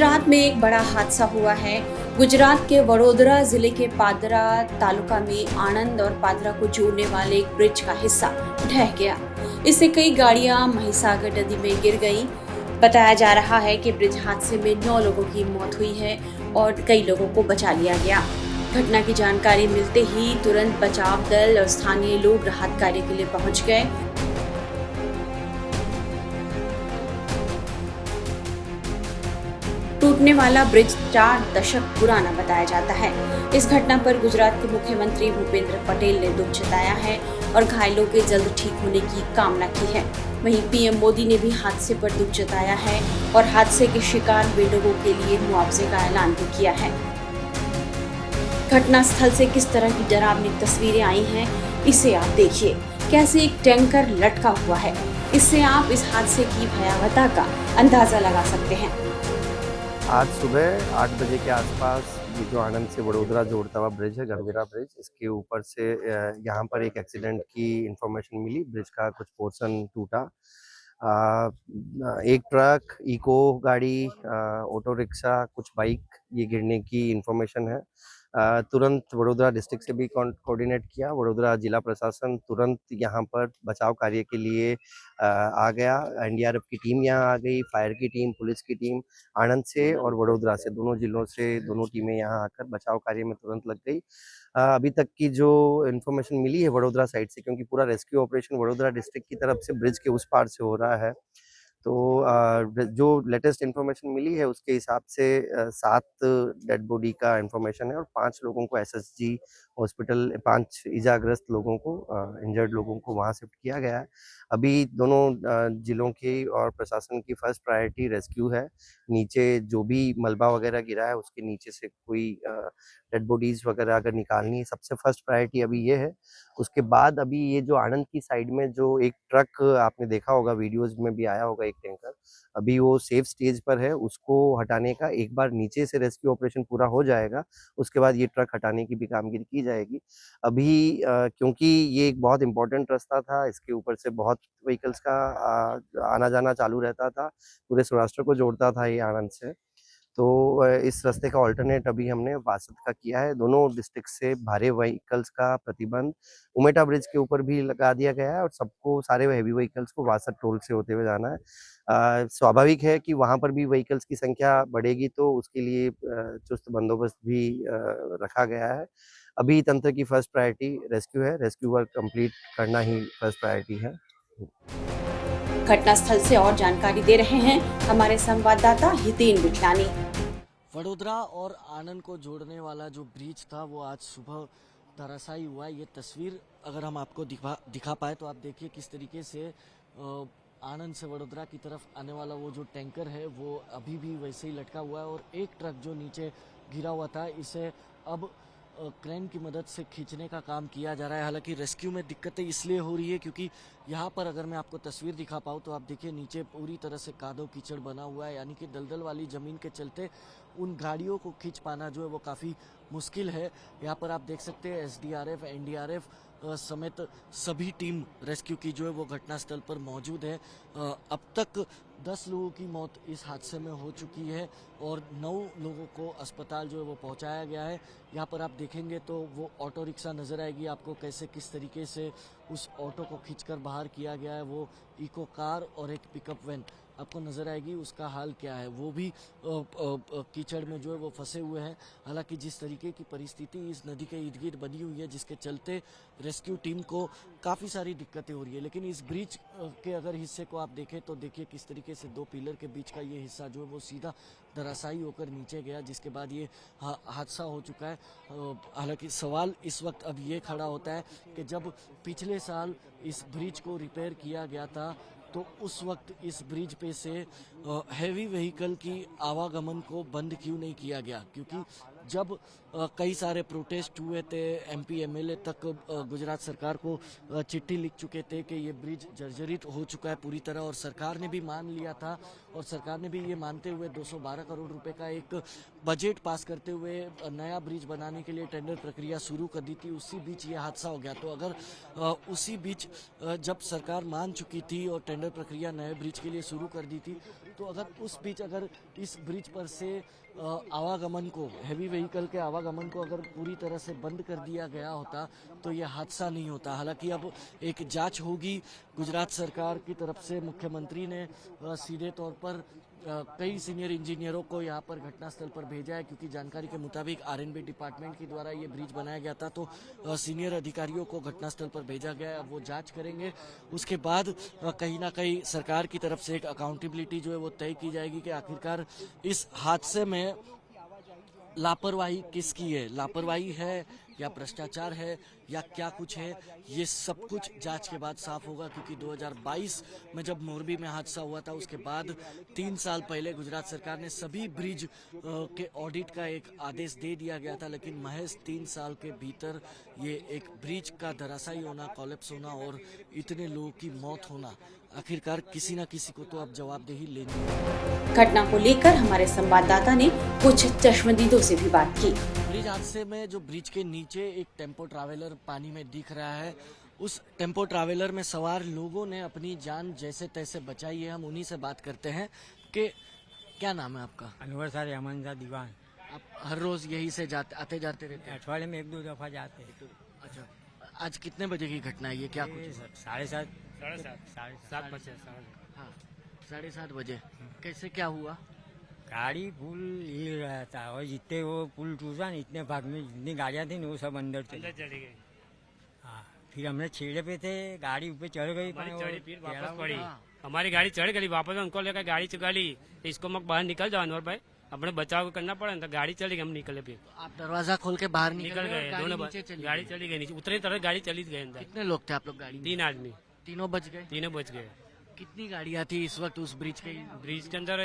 गुजरात में एक बड़ा हादसा हुआ है। गुजरात के वडोदरा जिले के पादरा तालुका में आणंद और पादरा को जोड़ने वाले एक ब्रिज का हिस्सा ढह गया। इससे कई गाड़ियां महिसागर नदी में गिर गईं। बताया जा रहा है कि ब्रिज हादसे में 9 लोगों की मौत हुई है और कई लोगों को बचा लिया गया। घटना की जानकारी मिलते ही तुरंत बचाव दल और स्थानीय लोग राहत कार्य के लिए पहुंच गए। टूटने वाला ब्रिज 4 दशक पुराना बताया जाता है। इस घटना पर गुजरात के मुख्यमंत्री भूपेंद्र पटेल ने दुख जताया है और घायलों के जल्द ठीक होने की कामना की है। वहीं पीएम मोदी ने भी हादसे पर दुख जताया है और हादसे के शिकार हुए लोगों के लिए मुआवजे का ऐलान भी किया है। घटना स्थल से किस तरह की डरावनी तस्वीरें आई हैं, इसे आप देखिए। कैसे एक टैंकर लटका हुआ है, इससे आप इस हादसे की भयावहता का अंदाजा लगा सकते हैं। आज सुबह 8 बजे के आसपास ये जो आणंद से वडोदरा जोड़ता हुआ ब्रिज है, गंभीरा ब्रिज, इसके ऊपर से यहाँ पर एक एक्सीडेंट की इंफॉर्मेशन मिली। ब्रिज का कुछ पोर्शन टूटा। एक ट्रक, इको गाड़ी, ऑटो रिक्शा, कुछ बाइक ये गिरने की इंफॉर्मेशन है। तुरंत वडोदरा डिस्ट्रिक्ट से भी कोऑर्डिनेट किया। वडोदरा जिला प्रशासन तुरंत यहाँ पर बचाव कार्य के लिए आ गया। एनडीआरएफ की टीम यहाँ आ गई, फायर की टीम, पुलिस की टीम आणंद से और वडोदरा से, दोनों जिलों से दोनों टीमें यहाँ आकर बचाव कार्य में तुरंत लग गई। अभी तक की जो इन्फॉर्मेशन मिली है वडोदरा साइड से, क्योंकि पूरा रेस्क्यू ऑपरेशन वडोदरा डिस्ट्रिक्ट की तरफ से ब्रिज के उस पार से हो रहा है, तो जो लेटेस्ट इन्फॉर्मेशन मिली है उसके हिसाब से 7 डेड बॉडी का इन्फॉर्मेशन है और 5 लोगों को एसएसजी हॉस्पिटल, 5 इजाग्रस्त लोगों को, इंजर्ड लोगों को वहाँ शिफ्ट किया गया है। अभी दोनों जिलों की और प्रशासन की फर्स्ट प्रायोरिटी रेस्क्यू है। नीचे जो भी मलबा वगैरह गिरा है उसके नीचे से कोई डेड बॉडीज वगैरह अगर निकालनी है, सबसे फर्स्ट प्रायोरिटी अभी ये है। उसके बाद अभी ये जो आणंद की साइड में जो एक ट्रक आपने देखा होगा, वीडियोज में भी आया होगा, एक टैंकर, अभी वो सेफ स्टेज पर है। उसको हटाने का, एक बार नीचे से रेस्क्यू ऑपरेशन पूरा हो जाएगा उसके बाद ये ट्रक हटाने की भी कामगिरी की जाएगी। अभी क्योंकि ये एक बहुत इंपॉर्टेंट रास्ता था, इसके ऊपर से बहुत व्हीकल्स का आना जाना चालू रहता था, पूरे सौराष्ट्र को जोड़ता था ये आणंद से, तो इस रास्ते का ऑल्टरनेट अभी हमने वासद का किया है। दोनों डिस्ट्रिक्ट से भारी व्हीकल्स का प्रतिबंध उमेटा ब्रिज के ऊपर भी लगा दिया गया है और सबको, सारे हैवी व्हीकल्स को वासद टोल से होते हुए जाना है। स्वाभाविक है कि वहाँ पर भी व्हीकल्स की संख्या बढ़ेगी, तो उसके लिए चुस्त बंदोबस्त भी रखा गया है। अभी तंत्र की फर्स्ट प्रायोरिटी रेस्क्यू है, रेस्क्यू वर्क कंप्लीट करना ही फर्स्ट प्रायोरिटी है। घटनास्थल से और जानकारी दे रहे हैं हमारे संवाददाता हितेन बिटलानी। वडोदरा और आणंद को जोड़ने वाला जो ब्रिज था वो आज सुबह धराशायी हुआ। ये तस्वीर अगर हम आपको दिखा पाए तो आप देखिए किस तरीके से आणंद से वडोदरा की तरफ आने वाला वो जो टैंकर है वो अभी भी वैसे ही लटका हुआ है और एक ट्रक जो नीचे गिरा हुआ था इसे अब क्रेन की मदद से खींचने का काम किया जा रहा है। हालांकि रेस्क्यू में दिक्कतें इसलिए हो रही है क्योंकि यहाँ पर अगर मैं आपको तस्वीर दिखा पाऊँ तो आप देखिए नीचे पूरी तरह से कादो कीचड़ बना हुआ है, यानी कि दलदल वाली ज़मीन के चलते उन गाड़ियों को खींच पाना जो है वो काफ़ी मुश्किल है। यहाँ पर आप देख सकते हैं एसडीआरएफ, एनडीआरएफ समेत सभी टीम रेस्क्यू की जो है वो घटनास्थल पर मौजूद है। अब तक 10 लोगों की मौत इस हादसे में हो चुकी है और 9 लोगों को अस्पताल जो है वो पहुंचाया गया है। यहाँ पर आप देखेंगे तो वो ऑटो रिक्शा नज़र आएगी आपको, कैसे किस तरीके से उस ऑटो को खींचकर बाहर किया गया है। वो इको कार और एक पिकअप वैन आपको नज़र आएगी, उसका हाल क्या है, वो भी कीचड़ में जो है वो फंसे हुए हैं। हालांकि जिस तरीके की परिस्थिति इस नदी के इर्द गिर्द बनी हुई है जिसके चलते रेस्क्यू टीम को काफ़ी सारी दिक्कतें हो रही है, लेकिन इस ब्रिज के अगर हिस्से को आप देखें तो देखिए किस तरीके से 2 पिलर के बीच का ये हिस्सा जो है वो सीधा धराशायी होकर नीचे गया, जिसके बाद ये हादसा हो चुका है। हालांकि सवाल इस वक्त अब ये खड़ा होता है कि जब पिछले साल इस ब्रिज को रिपेयर किया गया था तो उस वक्त इस ब्रिज पे से हैवी व्हीकल की आवागमन को बंद क्यों नहीं किया गया, क्योंकि जब कई सारे प्रोटेस्ट हुए थे, एमपी एमएलए तक गुजरात सरकार को चिट्ठी लिख चुके थे कि ये ब्रिज जर्जरित हो चुका है पूरी तरह, और सरकार ने भी मान लिया था और सरकार ने भी ये मानते हुए 212 करोड़ रुपए का एक बजट पास करते हुए नया ब्रिज बनाने के लिए टेंडर प्रक्रिया शुरू कर दी थी, उसी बीच ये हादसा हो गया। तो अगर उसी बीच जब सरकार मान चुकी थी और टेंडर प्रक्रिया नए ब्रिज के लिए शुरू कर दी थी, तो अगर उस बीच अगर इस ब्रिज पर से आवागमन को, हैवी व्हीकल के आवागमन को अगर पूरी तरह से बंद कर दिया गया होता तो यह हादसा नहीं होता। हालांकि अब एक जांच होगी। गुजरात सरकार की तरफ से मुख्यमंत्री ने सीधे तौर पर कई सीनियर इंजीनियरों को यहाँ पर घटनास्थल पर भेजा है, क्योंकि जानकारी के मुताबिक आरएनबी डिपार्टमेंट के द्वारा ये ब्रिज बनाया गया था। तो सीनियर अधिकारियों को घटनास्थल पर भेजा गया है, अब वो जांच करेंगे। उसके बाद कहीं ना कहीं सरकार की तरफ से एक अकाउंटेबिलिटी जो है वो तय की जाएगी कि आखिरकार इस हादसे में लापरवाही किसकी है, लापरवाही है या भ्रष्टाचार है या क्या कुछ है, ये सब कुछ जांच के बाद साफ होगा। क्योंकि 2022 में जब मोरबी में हादसा हुआ था, उसके बाद 3 साल पहले गुजरात सरकार ने सभी ब्रिज के ऑडिट का एक आदेश दे दिया गया था, लेकिन महज 3 साल के भीतर ये एक ब्रिज का धराशायी होना, कोलैप्स होना और इतने लोगों की मौत होना, आखिरकार किसी न किसी को तो अब जवाबदेही लेनी है। घटना को लेकर हमारे संवाददाता ने कुछ चश्मदीदों से भी बात की। ब्रिज हादसे में जो ब्रिज के नीचे एक टेम्पो ट्रैवलर पानी में दिख रहा है, उस टेम्पो ट्रैवलर में सवार लोगों ने अपनी जान जैसे तैसे बचाई है। हम उन्हीं से बात करते हैं कि क्या नाम है आपका? अनवर सर अमनजा दीवान। आप हर रोज यही से आते जाते रहते हैं? अठवाडिये में 1-2 दफा जाते हैं। अच्छा, आज कितने बजे की घटना है ये, क्या कुछ है? 7:30 हाँ, 7:30 बजे। कैसे क्या हुआ? गाड़ी पुल हिल रहा था और जितने वो पुल टूटा ना, इतने भाग में जितनी गाड़ियाँ थी ना वो सब अंदर चली गई। हाँ, फिर हमने छेड़े पे थे, गाड़ी ऊपर चढ़ गई, फिर वापस पड़ी। हमारी गाड़ी चढ़ गई वापस, उनको लेकर गाड़ी चली। इसको मत बाहर निकल जाओ अनवर भाई, अपने बचाव करना पड़ा, तो गाड़ी चली गई, हम निकले। फिर आप दरवाजा खोल के बाहर निकल गए, दोनों गाड़ी चली गई नीचे, उतनी तरह गाड़ी चली गई अंदर। कितने लोग थे आप लोग गाड़ी में? 3 आदमी, तीनों बच गए? तीनों बच गए। कितनी गाड़ियाँ थी इस वक्त उस ब्रिज के? ब्रिज के अंदर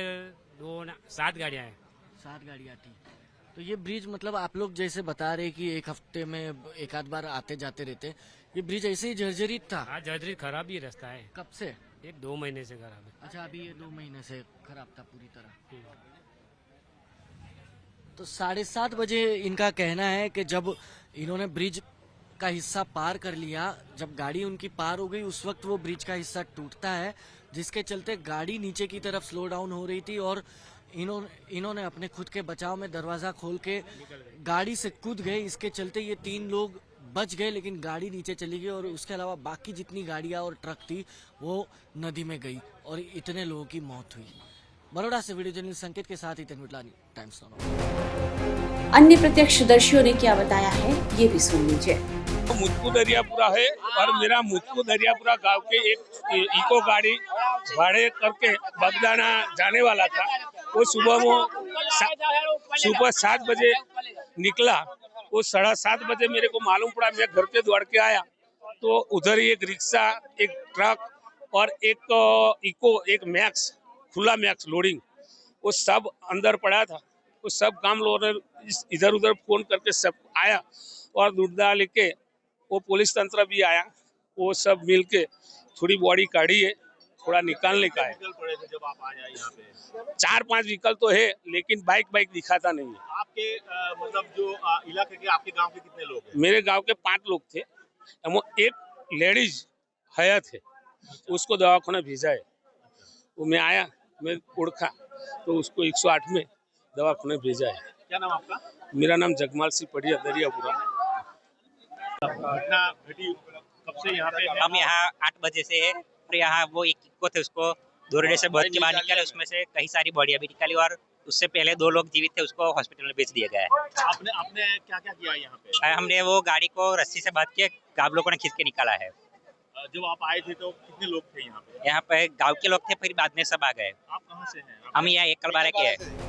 7 गाड़ियाँ हैं। 7 गाड़ियाँ थी। तो ये ब्रिज मतलब आप लोग जैसे बता रहे कि एक हफ्ते में एक आध बार आते जाते रहते, ये ब्रिज ऐसे ही जर्जरित था? हाँ, जर्जरित खराब ही रास्ता है। कब से? 1-2 महीने से खराब है। अच्छा, अभी ये 2 महीने से खराब था पूरी तरह। तो 7:30 बजे इनका कहना है कि जब इन्होंने ब्रिज का हिस्सा पार कर लिया, जब गाड़ी उनकी पार हो गई, उस वक्त वो ब्रिज का हिस्सा टूटता है, जिसके चलते गाड़ी नीचे की तरफ स्लो डाउन हो रही थी और इन्होंने अपने खुद के बचाव में दरवाजा खोल के गाड़ी से कूद गए। इसके चलते ये 3 लोग बच गए, लेकिन गाड़ी नीचे चली गई और उसके अलावा बाकी जितनी गाड़ियां और ट्रक थी वो नदी में गई और इतने लोगों की मौत हुई। बड़ौदा से वीडियो जर्नलिस्ट संकेत के साथ हितेन मिटलानी, टाइम्स नाउ। अन्य प्रत्यक्षदर्शियों ने क्या बताया है, ये भी सुन लीजिए। मुझको दरियापुरा है और मेरा मुझको दरियापुरा गांव के एक इको गाड़ी भाड़े करके बगदाना जाने वाला था। वो सुबह 7 बजे निकला। वो 7:30 बजे मेरे को मालूम पड़ा, मैं घर के दौड़ के आया तो उधर ही एक रिक्शा, एक ट्रक और एक इको, एक मैक्स, खुला मैक्स लोडिंग, वो सब अंदर पड़ा था। वो सब काम लोगों ने इधर उधर फोन करके सब आया और दूरदा लेके वो पुलिस तंत्र भी आया। वो सब मिलके थोड़ी बॉडी काढ़ी है, थोड़ा निकालने का है। जब आप आए यहाँ पे 4-5 व्हीकल तो है, लेकिन बाइक दिखाता नहीं है। आपके मतलब जो इलाके के, आपके गांव के कितने लोग हैं? मेरे गांव के 5 लोग थे। एक लेडीज हयात है, उसको दवाखाना भेजा है। वो मैं आया, मैं उड़खा तो उसको 108 में दवाखाना भेजा है। क्या नाम आपका? मेरा नाम जगमाल सिंह पड़िया, दरियापुरा। घटना घटी कब से यहाँ पे? हम यहाँ 8 बजे से है और यहाँ वो एक इक्को थे, उसको दोरडे से बहुत के बाहर निकाले, उसमें से कई सारी बॉडियां भी निकाली और उससे पहले 2 लोग जीवित थे, उसको हॉस्पिटल में भेज दिया गया है। आपने क्या क्या किया यहाँ पे? हमने वो गाड़ी को रस्सी से बांध के गाँव लोगों ने खींच के निकाला है। जब आप आए थे तो कितने लोग थे यहाँ पे? यहाँ पे गाँव के लोग थे, फिर बाद में सब आ गए। आप कहाँ से हैं? हम यहाँ 1 कलबारा के हैं।